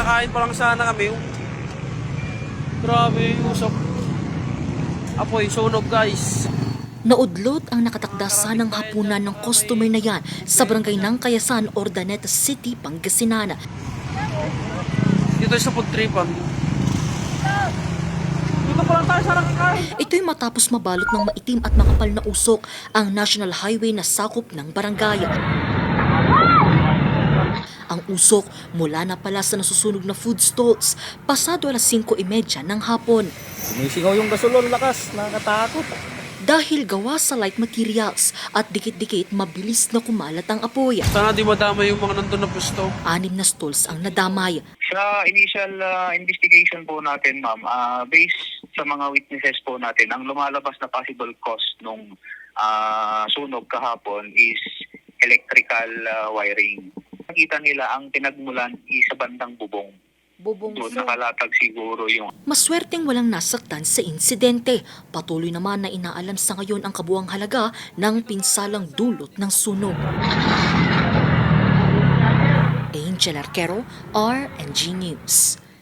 Kakain pa lang sana kami. Grabe yung usok. Apoy, sunog guys. Naudlot ang nakatakda sanang hapunan ng customer na yan sa barangay ng Kayasan, Ordaneta City, Pangasinan. Dito sa food tripan. Dito pa lang tayo sa nakakain. Ito'y matapos mabalot ng maitim at makapal na usok ang National Highway na sakop ng barangay. Ang usok mula na pala sa nasusunog na food stalls pasado alas 5:30 ng hapon. Sumisigaw yung gasolol, lakas, nakakatakot. Dahil gawa sa light materials at dikit-dikit mabilis na kumalat ang apoy. Sana di madama yung mga nandun na pusto. 6 na stalls ang nadamay. Sa initial investigation po natin, ma'am, based sa mga witnesses po natin, ang lumalabas na possible cause nung sunog kahapon is electrical wiring. Nakita nila ang pinagmulan is sa bandang bubong. Doon nakalatag siguro yung... Maswerteng walang nasaktan sa insidente. Patuloy naman na inaalam sa ngayon ang kabuang halaga ng pinsalang dulot ng sunog. Angel Arquero, RNG News.